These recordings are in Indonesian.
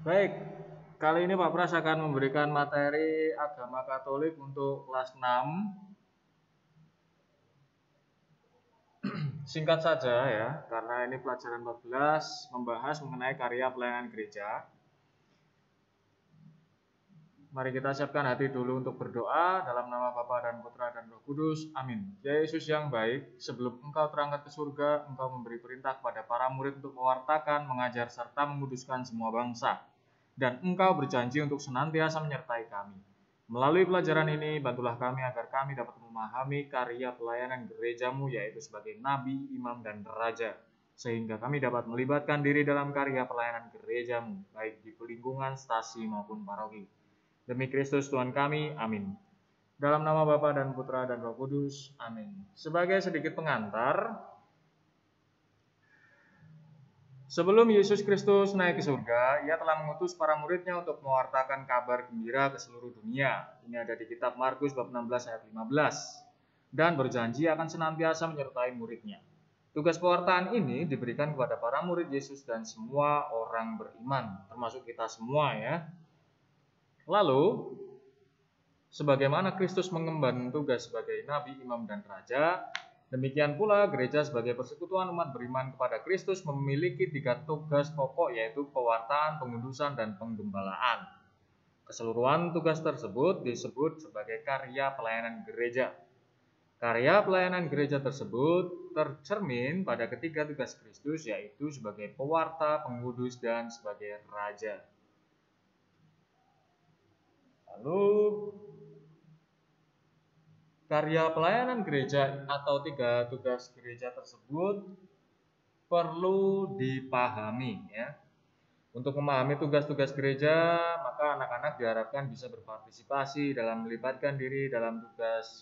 Baik, kali ini Pak Pras akan memberikan materi agama Katolik untuk kelas 6. Singkat saja ya, karena ini pelajaran 14 membahas mengenai karya pelayanan gereja. Mari kita siapkan hati dulu untuk berdoa dalam nama Bapa dan Putra dan Roh Kudus. Amin. Ya Yesus yang baik, sebelum Engkau terangkat ke surga, Engkau memberi perintah kepada para murid untuk mewartakan, mengajar, serta menguduskan semua bangsa. Dan Engkau berjanji untuk senantiasa menyertai kami. Melalui pelajaran ini, bantulah kami agar kami dapat memahami karya pelayanan gerejamu, yaitu sebagai nabi, imam, dan raja. Sehingga kami dapat melibatkan diri dalam karya pelayanan gerejamu, baik di lingkungan, stasi, maupun paroki. Demi Kristus Tuhan kami, amin. Dalam nama Bapa dan Putra dan Roh Kudus, amin. Sebagai sedikit pengantar, sebelum Yesus Kristus naik ke surga, ia telah mengutus para muridnya untuk mewartakan kabar gembira ke seluruh dunia. Ini ada di kitab Markus bab 16 ayat 15. Dan berjanji akan senantiasa menyertai muridnya. Tugas pewartaan ini diberikan kepada para murid Yesus dan semua orang beriman, termasuk kita semua ya. Lalu, sebagaimana Kristus mengemban tugas sebagai nabi, imam, dan raja, demikian pula gereja sebagai persekutuan umat beriman kepada Kristus memiliki 3 tugas pokok, yaitu pewartaan, pengudusan, dan penggembalaan. Keseluruhan tugas tersebut disebut sebagai karya pelayanan gereja. Karya pelayanan gereja tersebut tercermin pada ketiga tugas Kristus, yaitu sebagai pewarta, pengudus, dan sebagai raja. Lalu, karya pelayanan gereja atau 3 tugas gereja tersebut perlu dipahami ya. Untuk memahami tugas-tugas gereja, maka anak-anak diharapkan bisa berpartisipasi dalam melibatkan diri dalam tugas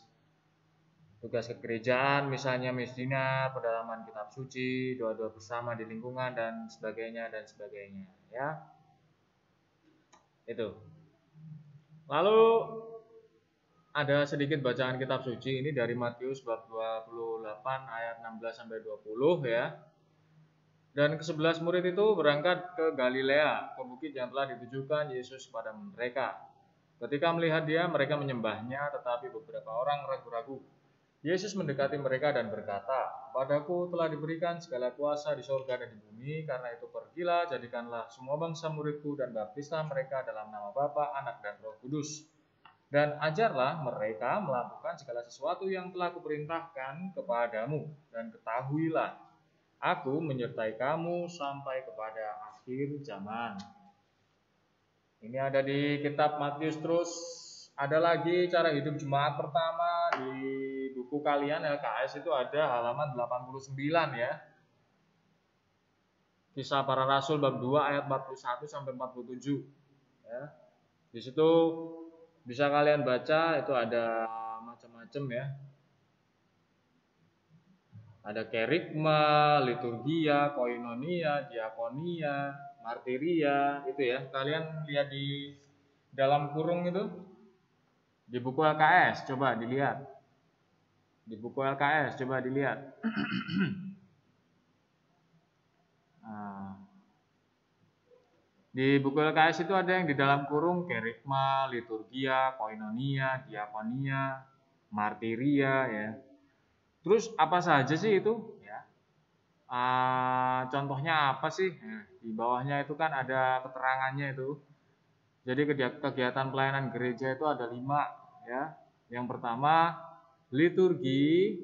kegerejaan, misalnya misdinar, pendalaman kitab suci, doa-doa bersama di lingkungan, dan sebagainya ya. Itu. Lalu ada sedikit bacaan kitab suci ini dari Matius bab 28 ayat 16 sampai 20 ya. Dan ke-11 murid itu berangkat ke Galilea, ke bukit yang telah ditujukan Yesus kepada mereka. Ketika melihat dia, mereka menyembahnya, tetapi beberapa orang ragu-ragu. Yesus mendekati mereka dan berkata, "Padaku telah diberikan segala kuasa di sorga dan di bumi, karena itu pergilah, jadikanlah semua bangsa muridku dan baptislah mereka dalam nama Bapa, Anak, dan Roh Kudus. Dan ajarlah mereka melakukan segala sesuatu yang telah kuperintahkan kepadamu, dan ketahuilah, aku menyertai kamu sampai kepada akhir zaman." Ini ada di kitab Matius. Terus ada lagi cara hidup jemaat pertama di buku kalian LKS itu ada halaman 89 ya. Kisah para Rasul bab 2 ayat 41 sampai 47 ya. Di situ bisa kalian baca, itu ada macam-macam ya. Ada kerigma, liturgia, koinonia, diakonia, martiria, itu ya. Kalian lihat di dalam kurung itu. Di buku LKS, coba dilihat. Di buku LKS, coba dilihat. Nah, di buku LKS itu ada yang di dalam kurung kerigma, liturgia, koinonia, diakonia, martiria ya. Terus apa saja sih itu? Ya. Contohnya apa sih? Nah, di bawahnya itu kan ada keterangannya itu. Jadi kegiatan pelayanan gereja itu ada 5 ya. Yang pertama liturgi.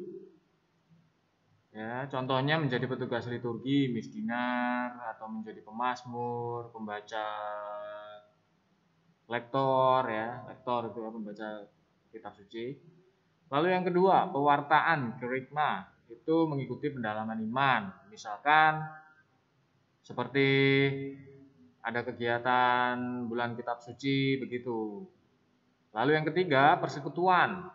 Ya, contohnya menjadi petugas liturgi, misdinar, atau menjadi pemazmur, pembaca lektor ya. Lektor itu ya, pembaca kitab suci. Lalu yang kedua, pewartaan, kerigma, itu mengikuti pendalaman iman. Misalkan seperti ada kegiatan bulan kitab suci begitu. Lalu yang ketiga, persekutuan,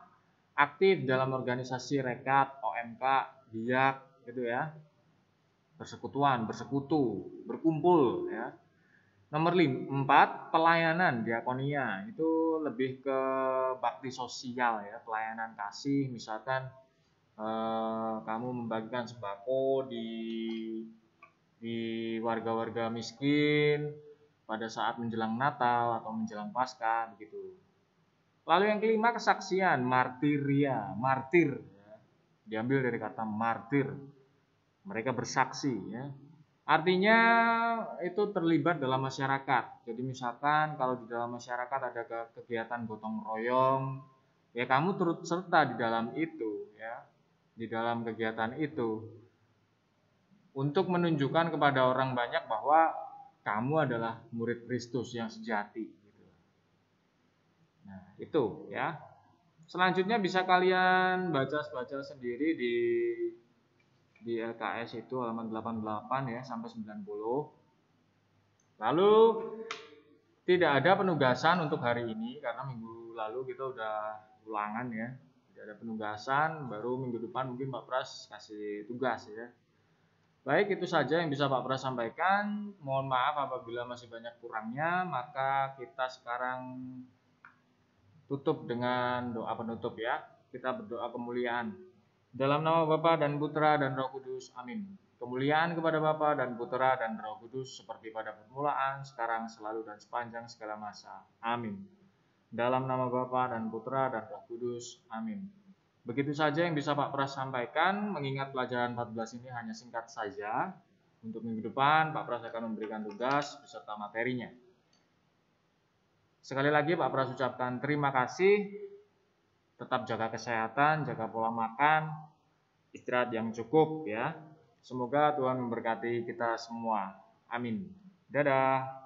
aktif dalam organisasi rekat, OMK, diak gitu ya. Persekutuan, bersekutu, berkumpul ya. Nomor 4, pelayanan diakonia. Itu lebih ke bakti sosial ya, pelayanan kasih. Misalkan kamu membagikan sembako di warga-warga miskin, pada saat menjelang Natal atau menjelang Paskah begitu. Lalu yang kelima, kesaksian, martiria, martir, ya. Diambil dari kata martir. Mereka bersaksi, ya. Artinya itu terlibat dalam masyarakat. Jadi misalkan kalau di dalam masyarakat ada kegiatan gotong royong, ya kamu turut serta di dalam itu, ya, di dalam kegiatan itu, untuk menunjukkan kepada orang banyak bahwa kamu adalah murid Kristus yang sejati. Nah, itu ya. Selanjutnya bisa kalian baca sendiri di LKS itu halaman 88 ya sampai 90. Lalu tidak ada penugasan untuk hari ini karena minggu lalu kita udah ulangan ya. Tidak ada penugasan, baru minggu depan mungkin Pak Pras kasih tugas ya. Baik, itu saja yang bisa Pak Pras sampaikan. Mohon maaf apabila masih banyak kurangnya, maka kita sekarang tutup dengan doa penutup ya. Kita berdoa kemuliaan. Dalam nama Bapa dan Putra dan Roh Kudus. Amin. Kemuliaan kepada Bapa dan Putra dan Roh Kudus seperti pada permulaan, sekarang, selalu dan sepanjang segala masa. Amin. Dalam nama Bapa dan Putra dan Roh Kudus. Amin. Begitu saja yang bisa Pak Pras sampaikan, mengingat pelajaran 14 ini hanya singkat saja. Untuk minggu depan Pak Pras akan memberikan tugas beserta materinya. Sekali lagi Pak Pras ucapkan terima kasih. Tetap jaga kesehatan, jaga pola makan, istirahat yang cukup ya. Semoga Tuhan memberkati kita semua. Amin. Dadah.